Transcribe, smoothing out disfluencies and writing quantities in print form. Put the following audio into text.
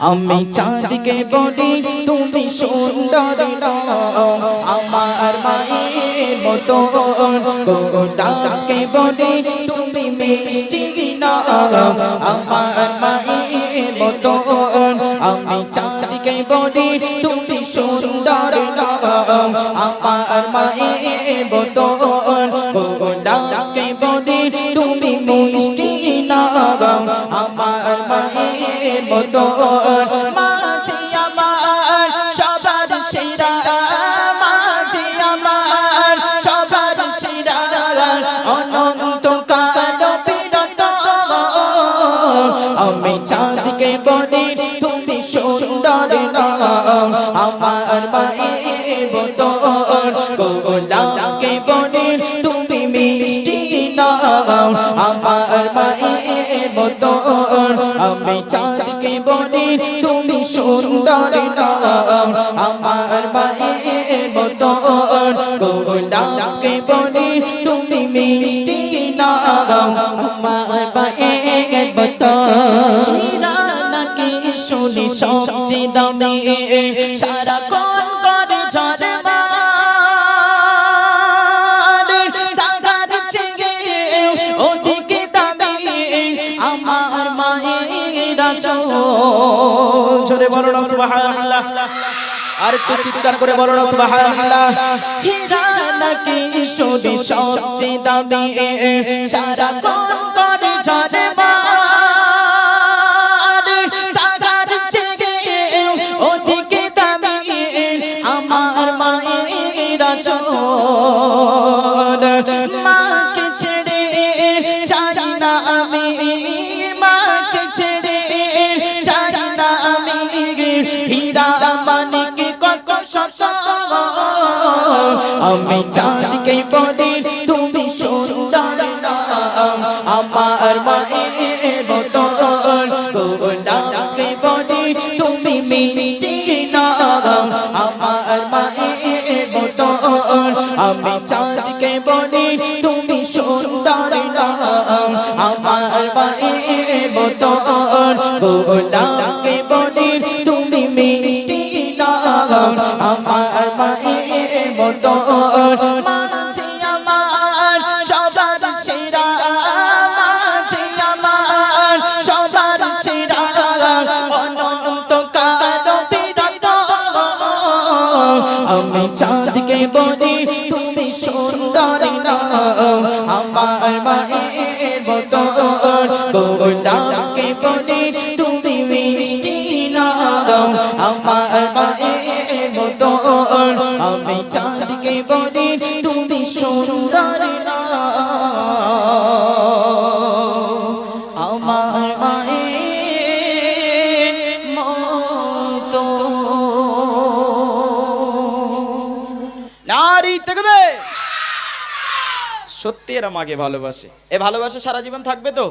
আমি চাঁদকে বলি তুমি সুন্দর নও, আমার মায়ের মতো গোলাপকে বলি তুমি মিষ্টি নও, আমার মায়ের মতো। আমি চাঁদকে বলি তুমি সুন্দর নও, আমার মায়ের মতো গোলাপকে বলি তুমি মিষ্টি নও, আমার মায়ের মতো। মাঝে আমার সবার সেরা, মাঝে আমার সবার সেরা, অনন্ত কাল বিরত। আমি চাঁদকে বলি তুমি সুন্দর নও, আমার মায়ের মতো গোলাপকে বলি তুমি মিষ্টি নও, আমার মায়ের মতো। আমি চাঁদকে বলি তুমি সুন্দর নও, আমার মায়ের মতো গোলাপকে বলি তুমি মিষ্টি নও, আমার মায়ের মতো। নাকি শুনি সবচেয়ে দামি সারাক্ষণ করে ঝরবা, ওদিকে দামি আমার মায়ের জোরে বলো না সুবহানাল্লাহ, আর একটু চিৎকার করে বলো না সুবহানাল্লাহ। হীরা নাকি শুনি সবচেয়ে দামি সারাক্ষণ করে ঝরবা, ওদিকে দামি আমার মায়ের মাকে ছেড়ে চাই না আমি, মাকে ছেড়ে চাই না আমি, হীরা মানিক কত শত। আমি চাঁদকে বলি তুমি সুন্দর নও, আমার মায়ের মতো গোলাপকে বলি তুমি মিষ্টি নও, আমার মায়ের মতো। আমি চাঁদকে বলি তুমি সুন্দর নও, আমার মায়ের মতো গোলাপকে বলি তুমি মিষ্টি নও, আমার মায়ের মতো। মাঝে আমার সবার সেরা, মাঝে আমার সবার সেরা, অনন্ত কাল বিরত। আমি চাঁদকে বলি তুমি সুন্দর নও, আমার মায়ের মতো গোলাপকে বলি তুমি মিষ্টি নও, আমার মায়ের মতো। আমি চাঁদকে বলি তুমি সুন্দর নও, আমার মায়ের মতো। নারী থাকবে সত্যি এরা মাকে ভালোবাসে, এ ভালোবাসা সারা জীবন থাকবে তো।